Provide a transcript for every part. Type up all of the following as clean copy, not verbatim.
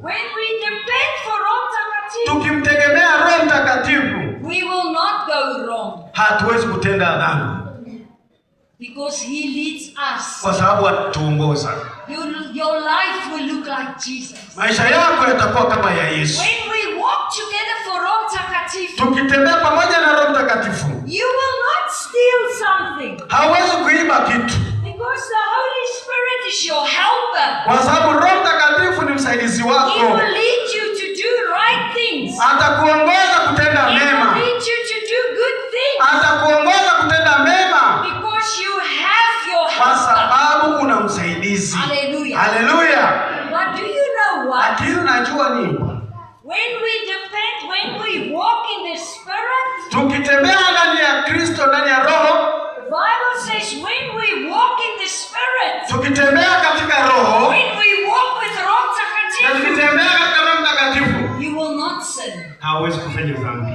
When we depend for Roho Mtakatifu, tukimtegemea Roho Mtakatifu, we will not go wrong. hatuwezi kutenda dhambi. Because he leads us. Kwa sababu atuongoza. Your life will look like Jesus. Maisha yako yatakuwa kama ya Yesu. When we walk together for Roho Mtakatifu, tukitembea pamoja na Roho Mtakatifu, you will not steal something. hauwezi kuiba kitu. Because the Holy Spirit is your helper. Kwa sababu Roho Mtakatifu ni msaidizi wako. He will lead you to do right things. Atakuongoza kutenda mema. He will lead you to do good things. Atakuongoza kutenda mema. Because you have your Kwa helper. sababu una msaidizi. Hallelujah. Hallelujah. But do you know what? Lakini unajua nini? When we walk in the Spirit, tukitembea ndani ya Kristo, ndani ya Roho, the Bible says when we walk in the Spirit, tukitembea katika Roho, when we walk with Roho na Mtakatifu, tukitembea katika Roho Mtakatifu, you will not sin. hauwezi kufanya dhambi.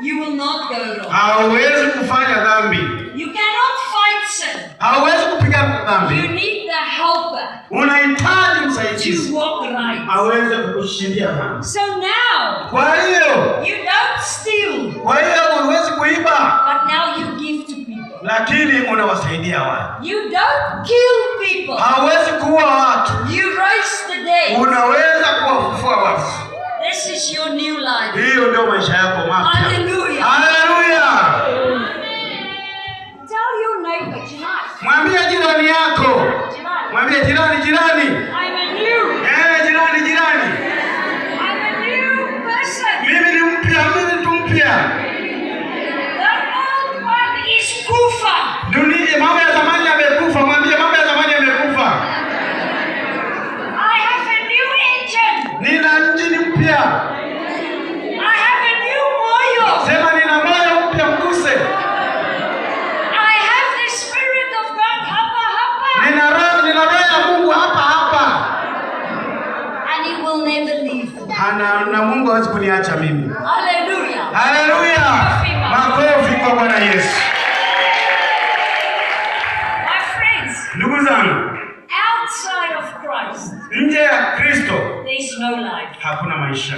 You will not go wrong. Hauwezi kufanya dhambi. You cannot fight sin. Hauwezi kupigana You dhambi. need the helper Unahitaji msaidizi to walk right. aweze kukushindia dhambi. So now, Kwa hiyo, you don't steal, huwezi kuiba, but now you give to people. lakini unawasaidia watu. You don't kill people. Hauwezi kuua watu. You raise the dead. Unaweza kuwafufua wafu. This is your new life. Hiyo ndio maisha yako mapya. Hallelujah. Hallelujah. Tell your neighbor tonight. Mwambie jirani yako. Mwambie jirani. I'm a new. Jirani. I'm a new person. Mimi ni mpya. The old one is kufa. Dunia, mambo ya zamani yamekufa. Mwambie mambo ya zamani yamekufa. I have a new engine. Nina injini mpya. I have a new moyo. Sema nina moyo mpya, mguse. I have the Spirit of God hapa. Nina roho ya Mungu hapa. And he will never leave. Na Mungu hawezi kuniacha mimi. Hallelujah. Hallelujah. Makofi kwa Bwana Yesu. My friends, Ndugu zangu, outside of Christ, nje ya Kristo there is no life. hakuna maisha.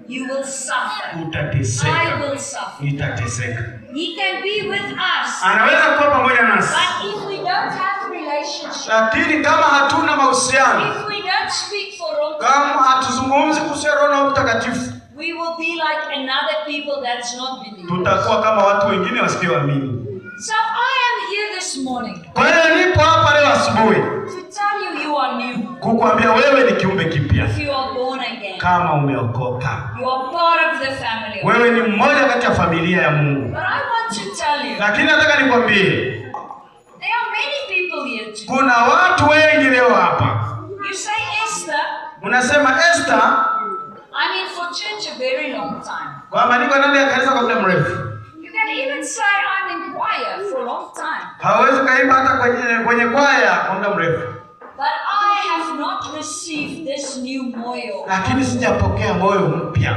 You will suffer. I Utateseka. will suffer. Nitateseka. He can be with us. Anaweza kuwa pamoja nasi. But if we don't have relationship, Lakini kama hatuna mahusiano, if we don't speak for Roho, kama hatuzungumzi kuhusu Roho Mtakatifu, we will be like another people that's not believers. tutakuwa kama watu wengine wasioamini. So I am here this morning Kwa hiyo nipo hapa leo asubuhi to tell you are new. kukuambia wewe ni kiumbe kipya. If you are born again, Kama umeokoka, you are part of the family. wewe ni mmoja kati ya familia ya Mungu. But I want to tell you, Lakini nataka nikwambie, there are many people here today. kuna watu wengi leo hapa. You say, Esther, Unasema Esther, I'm in for church a very long time. kwamba niko ndani ya kanisa kwa muda mrefu. You can even say I'm in choir for a long time. Hawezi kaimba hata kwenye kwaya kwa muda mrefu. But I have not received this new moyo. Lakini sijapokea moyo mpya.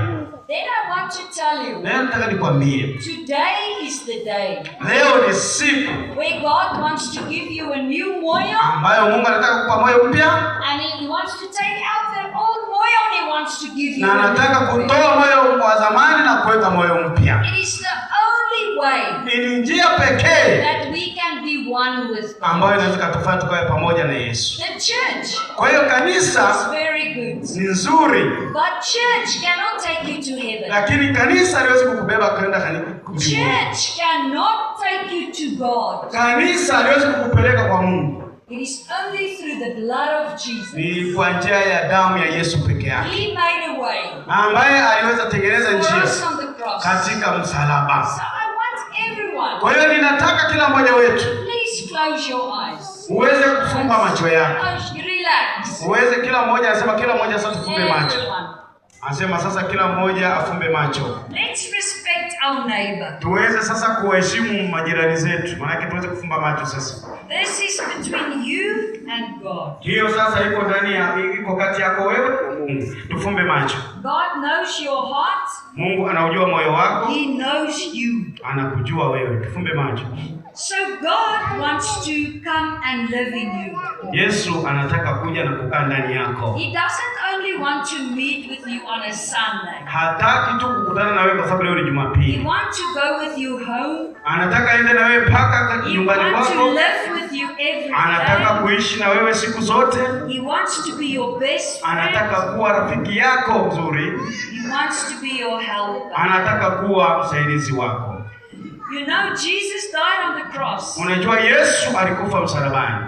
Then I want to tell you, Leo nataka nikwambie, today is the day leo ni siku where God wants to give you a new moyo, ambayo Mungu anataka kukupa moyo mpya, and He wants to take out the old moyo and He wants to give you na a anataka new moyo. kutoa moyo wa zamani na kuweka moyo mpya. It is the only way Ni njia pekee that we can be one with God. ambayo inaweza kutufanya tukawe pamoja na Yesu. The church Kwa hiyo is kanisa very good, ni nzuri, but church cannot take you to heaven. lakini kanisa haliwezi kukubeba kwenda mbinguni. Church cannot take you to God. Kanisa haliwezi kukupeleka kwa Mungu. It is only through the blood of Jesus. Ni kwa njia ya damu ya Yesu peke yake, He made a way ambaye aliweza tengeneza for njia us on the cross. katika msalaba. So I want everyone, Kwa hiyo ninataka kila mmoja wetu please close your eyes. uweze kufumba macho yako. Relax. Uweze, kila mmoja anasema, kila mmoja sasa tufumbe macho. Everyone. Anasema sasa kila mmoja afumbe macho. Let's respect our neighbor. Tuweze sasa kuheshimu majirani zetu, maana tuweze kufumba macho sasa. This is between you and God. Hiyo sasa iko kati yako wewe na Mungu. Tufumbe macho. God knows your heart. Mungu anaujua moyo wako. He knows you. Anakujua wewe. Tufumbe macho. So God wants to come and live in you. Yesu anataka kuja na kukaa ndani yako. He doesn't only only want to meet with you on a Sunday. Hataki tu kukutana na wewe kwa sababu leo ni He Jumapili. wants to go with you home. Anataka aende na wewe mpaka He nyumbani wants to kwako. live with you every Anataka day. kuishi na wewe siku zote. He wants to be your best friend. Anataka kuwa rafiki yako mzuri. He wants to be your helper. Anataka kuwa msaidizi wako. You know, Jesus died on the cross. Unajua Yesu alikufa msalabani.